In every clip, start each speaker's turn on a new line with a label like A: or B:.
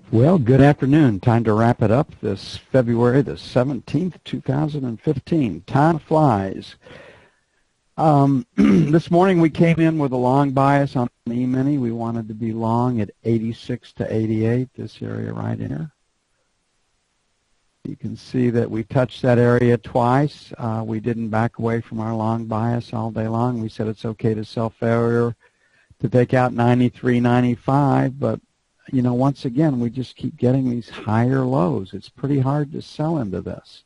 A: Well, good afternoon. Time to wrap it up this February the 17th, 2015. Time flies. This morning we came in with a long bias on the E-mini. We wanted to be long at 86 to 88, this area right here. You can see that we touched that area twice. We didn't back away from our long bias all day long. We said it's okay to sell failure to take out 93, 95, but you know, once again, we just keep getting these higher lows. It's pretty hard to sell into this.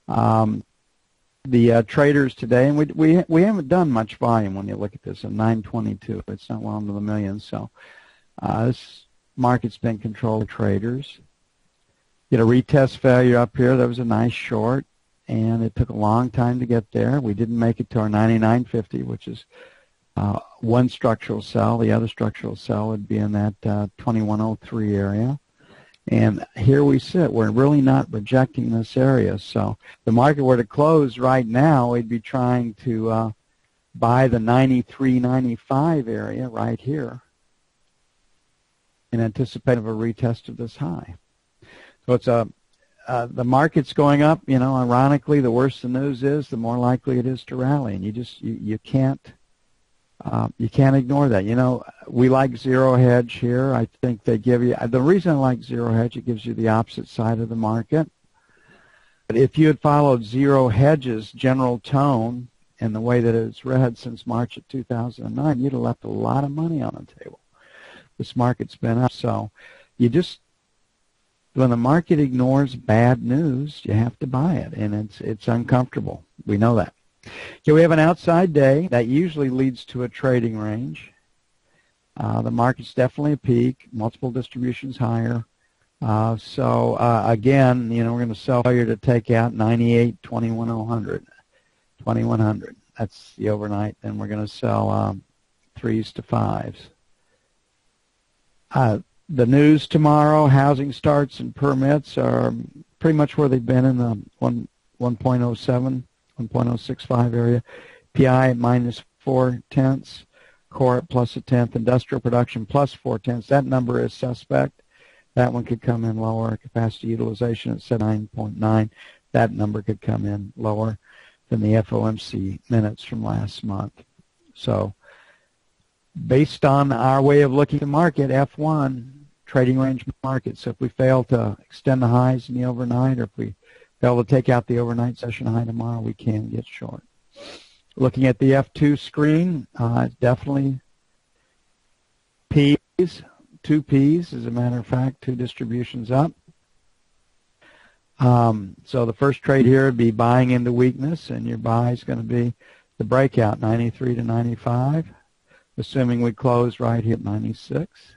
A: The traders today, and we haven't done much volume when you look at this, at 922. It's not well into the millions. So this market's been controlled by traders. Get a retest failure up here. That was a nice short, and it took a long time to get there. We didn't make it to our 99.50, which is one structural cell. The other structural cell would be in that 2103 area. And here we sit. We're really not rejecting this area. So if the market were to close right now, we'd be trying to buy the 93, 95 area right here in anticipation of a retest of this high. So it's the market's going up. You know, ironically, the worse the news is, the more likely it is to rally. And you can't ignore that. You know, we like zero hedge here. I think they give you, the reason I like zero hedge, it gives you the opposite side of the market. But if you had followed zero hedge's general tone and the way that it's read since March of 2009, you'd have left a lot of money on the table. This market's been up. So you just, when the market ignores bad news, you have to buy it, and it's uncomfortable. We know that. Okay, we have an outside day. That usually leads to a trading range. The market's definitely a peak, multiple distributions higher. So again, you know, we're going to sell failure to take out 98, 2100. 2100. That's the overnight. Then we're going to sell 3s to 5s. The news tomorrow, housing starts and permits are pretty much where they've been in the 1.07. 1.065 area, PI at -0.4, core at +0.1, industrial production +0.4. That number is suspect. That one could come in lower. Capacity utilization at 9.9. That number could come in lower than the FOMC minutes from last month. So based on our way of looking at the market, F1, trading range market. So if we fail to extend the highs in the overnight, or if we fail to take out the overnight session high tomorrow, we can get short. Looking at the F2 screen, definitely P's, 2 P's, as a matter of fact, 2 distributions up. So the first trade here would be buying into weakness, and your buy is going to be the breakout, 93 to 95, assuming we close right here at 96.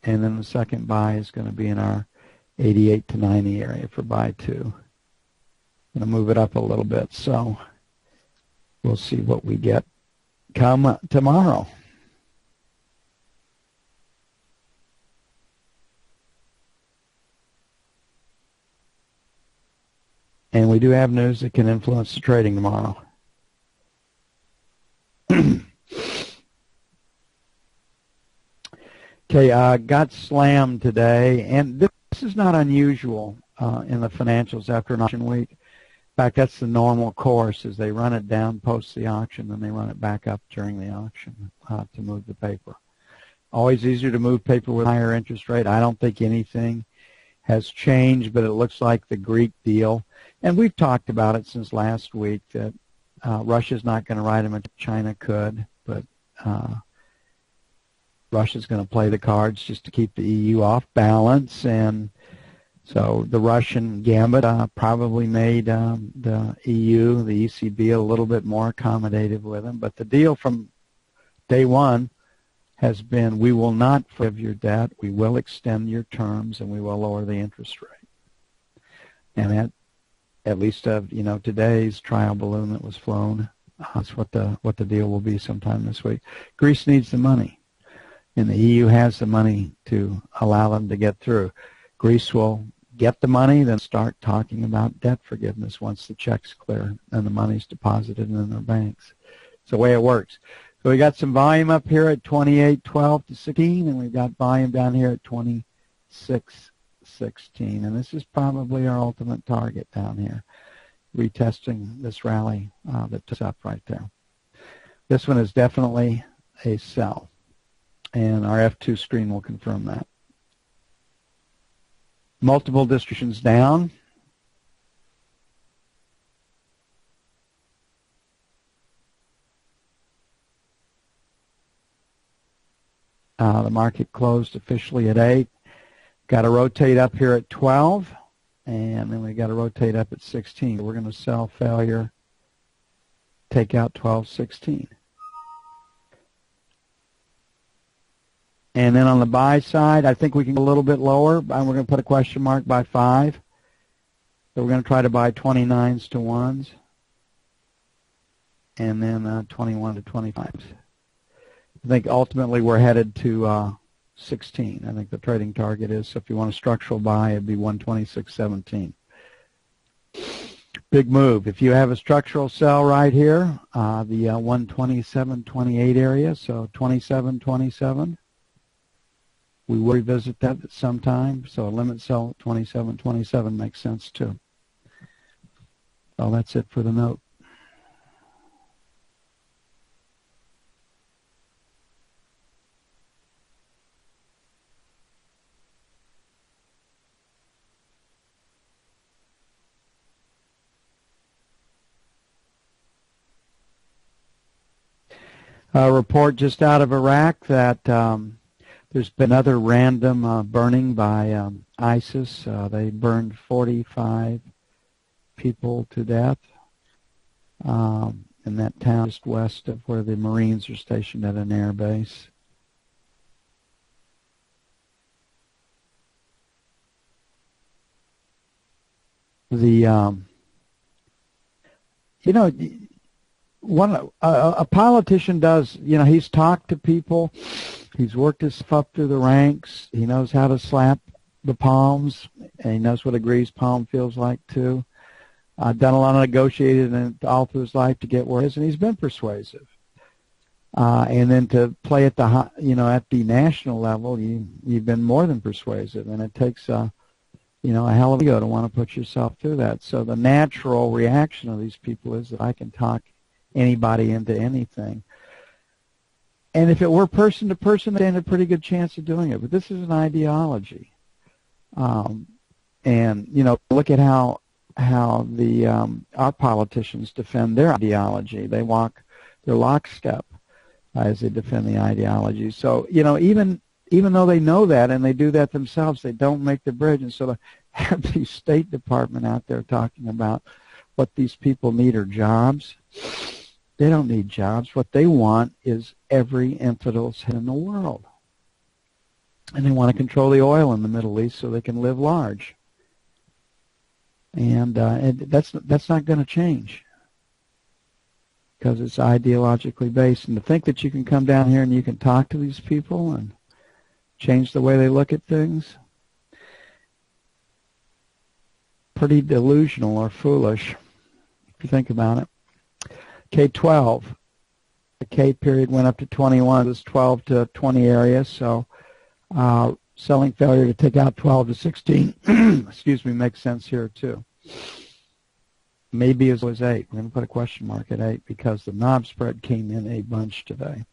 A: And then the second buy is going to be in our 88 to 90 area for buy 2. I'm going to move it up a little bit, so we'll see what we get come tomorrow. And we do have news that can influence the trading tomorrow. Okay, got slammed today, and this is not unusual in the financials after an auction week. In fact, that's the normal course, is they run it down post the auction, and they run it back up during the auction to move the paper. Always easier to move paper with a higher interest rate. I don't think anything has changed, but it looks like the Greek deal, and we've talked about it since last week, that Russia's not going to write them, and China could, but Russia's going to play the cards just to keep the EU off balance, and so the Russian gambit probably made the EU, the ECB, a little bit more accommodative with them. But the deal from day one has been, we will not forgive your debt, we will extend your terms, and we will lower the interest rate. And that, at least of today's trial balloon that was flown, that's what the deal will be sometime this week. Greece needs the money, and the EU has the money to allow them to get through. Greece will get the money, then start talking about debt forgiveness once the check's clear and the money's deposited in their banks. It's the way it works. So we got some volume up here at 28.12 to 16, and we've got volume down here at 26.16. And this is probably our ultimate target down here, retesting this rally that's up right there. This one is definitely a sell, and our F2 screen will confirm that. Multiple distributions down. The market closed officially at 8. Got to rotate up here at 12, and then we got to rotate up at 16. We're going to sell failure, take out 12.16. And then on the buy side, I think we can go a little bit lower. We're going to put a question mark by 5. So we're going to try to buy 29s to 1s, and then 21 to 25s. I think ultimately we're headed to 16. I think the trading target is, so if you want a structural buy, it'd be 126.17. Big move. If you have a structural sell right here, the 127.28 area, so 27.27, we will revisit that at some time. So a limit sell at 27.27 makes sense too. So that's it for the note. A report just out of Iraq that there's been another random burning by ISIS. They burned 45 people to death in that town just west of where the Marines are stationed at an air base. The you know, a politician does, you know, he's talked to people, he's worked himself up through the ranks, he knows how to slap the palms, and he knows what a greased palm feels like too. Done a lot of negotiating all through his life to get where he is, and he's been persuasive. And then to play at the, you know, at the national level, you've been more than persuasive, and it takes you know, a hell of a ego to want to put yourself through that. So the natural reaction of these people is that I can talk anybody into anything. And if it were person to person, they stand a pretty good chance of doing it. But this is an ideology. And, you know, look at how the our politicians defend their ideology. They're lockstep as they defend the ideology. So, you know, even though they know that and they do that themselves, they don't make the bridge. And so to have the State Department out there talking about what these people need are jobs. They don't need jobs. What they want is every infidel in the world. And they want to control the oil in the Middle East so they can live large. And that's not going to change because it's ideologically based. And to think that you can come down here and you can talk to these people and change the way they look at things, pretty delusional or foolish if you think about it. K12, the K period went up to 21. It was 12 to 20 area, so selling failure to take out 12 to 16, excuse me, makes sense here too. Maybe as low as 8. We're going to put a question mark at 8 because the knob spread came in a bunch today.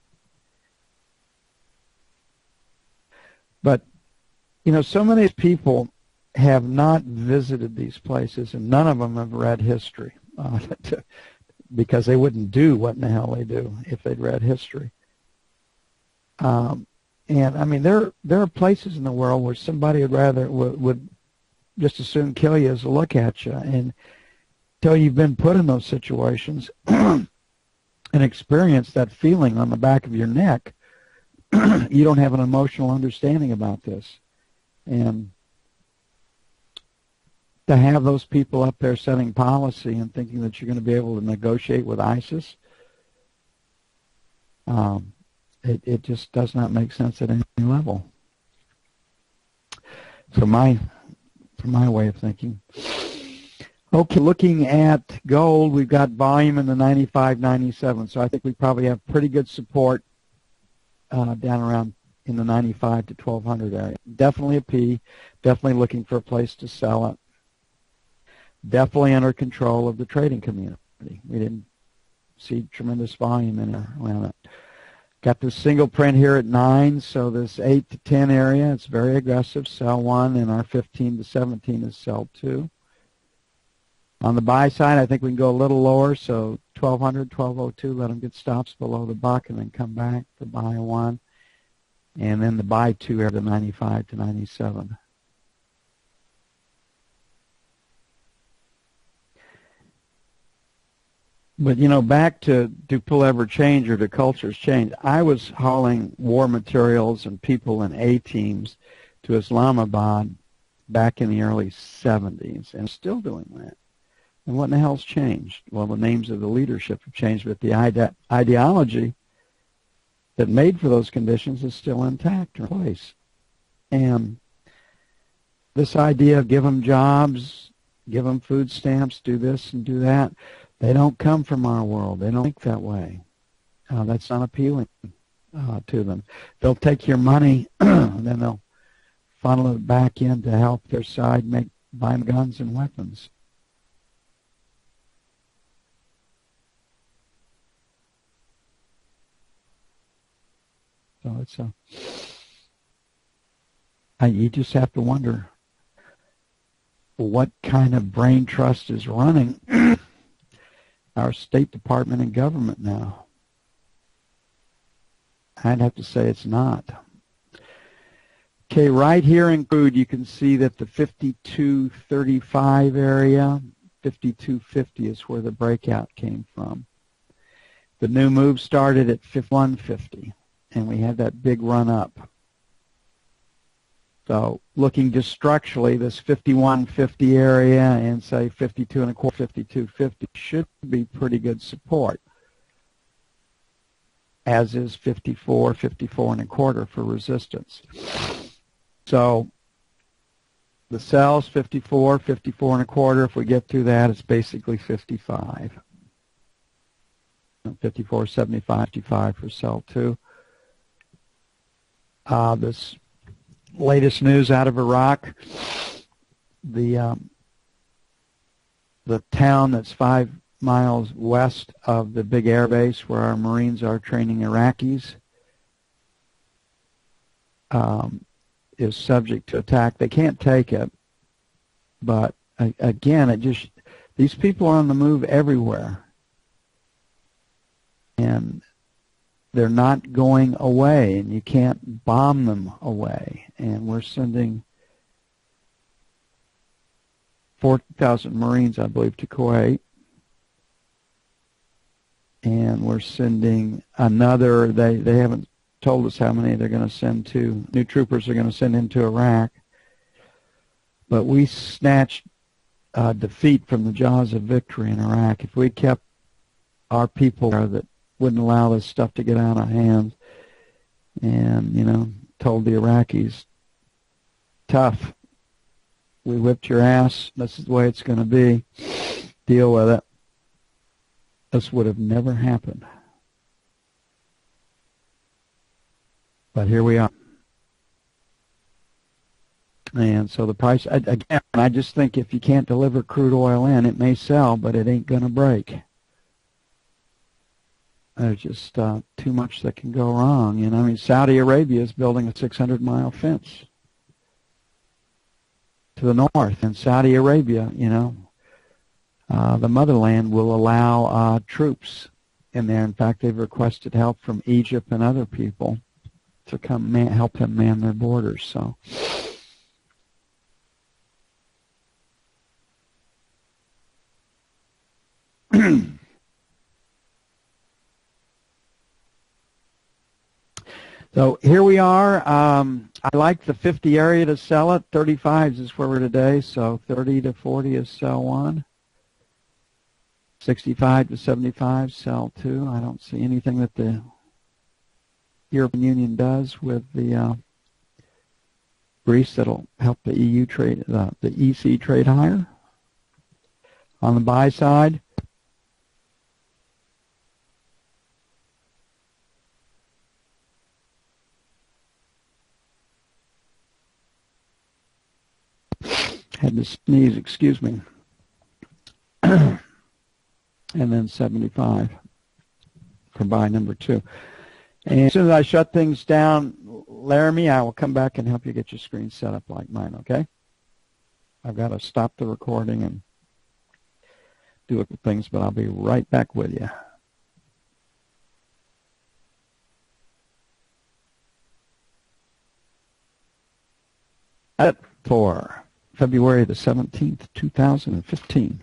A: But, you know, so many people have not visited these places, and none of them have read history. Because they wouldn't do what in the hell they do if they'd read history. And I mean, there are places in the world where somebody would just as soon kill you as to look at you. And until you've been put in those situations and experienced that feeling on the back of your neck, you don't have an emotional understanding about this. And to have those people up there setting policy and thinking that you're going to be able to negotiate with ISIS, it just does not make sense at any level. So from my way of thinking. Okay, looking at gold, we've got volume in the 95, 97. So I think we probably have pretty good support down around in the 95 to 1200 area. Definitely a P. Definitely looking for a place to sell it. Definitely under control of the trading community. We didn't see tremendous volume in around it. Got this single print here at 9, so this 8 to 10 area, it's very aggressive, sell 1, and our 15 to 17 is sell 2. On the buy side, I think we can go a little lower, so 1200, 1202, let them get stops below the buck and then come back to buy 1. And then the buy 2 area to 95 to 97. But, you know, back to do people ever change or do cultures change? I was hauling war materials and people in A teams to Islamabad back in the early 70s and still doing that. And what in the hell's changed? Well, the names of the leadership have changed, but the ideology that made for those conditions is still intact or in place. And this idea of give them jobs, give them food stamps, do this and do that, they don't come from our world. They don't think that way. That's not appealing to them. They'll take your money and then they'll funnel it back in to help their side buy guns and weapons. So it's you just have to wonder what kind of brain trust is running our State Department and government now. I'd have to say it's not. Okay, right here in crude, you can see that the 52.35 area, 52.50 is where the breakout came from. The new move started at 51.50, and we had that big run up. So looking just structurally, this 51.50 area and say 52 and a quarter, 52.50 should be pretty good support, as is 54, 54 and a quarter for resistance. So the sells 54, 54 and a quarter. If we get through that, it's basically 55. 54, 75, 55 for sell 2. This latest news out of Iraq, the town that's 5 miles west of the big air base where our Marines are training Iraqis is subject to attack. They can't take it, but again, these people are on the move everywhere, and they're not going away, and you can't bomb them away. And we're sending 4,000 Marines, I believe, to Kuwait. And we're sending another, they haven't told us how many they're going to send to, new troopers are going to send into Iraq. But we snatched defeat from the jaws of victory in Iraq. If we kept our people there that wouldn't allow this stuff to get out of hand, and, you know, told the Iraqis, tough, we whipped your ass, this is the way it's going to be, deal with it. This would have never happened. But here we are. And so the price, again, I just think if you can't deliver crude oil in, it may sell, but it ain't going to break. There's just too much that can go wrong. You know, I mean, Saudi Arabia is building a 600-mile fence to the north. And Saudi Arabia, you know, the motherland will allow troops in there. In fact, they've requested help from Egypt and other people to come help them man their borders. So, so here we are. I like the 50 area to sell it. 35s is where we're today. So 30 to 40 is sell 1. 65 to 75, sell 2. I don't see anything that the European Union does with the Greece that'll help the EU trade, the EC trade higher. On the buy side, had to sneeze, excuse me, and then 75 for buy number 2. And as soon as I shut things down, Laramie, I will come back and help you get your screen set up like mine, okay? I've got to stop the recording and do a couple things, but I'll be right back with you. For February the 17th, 2015.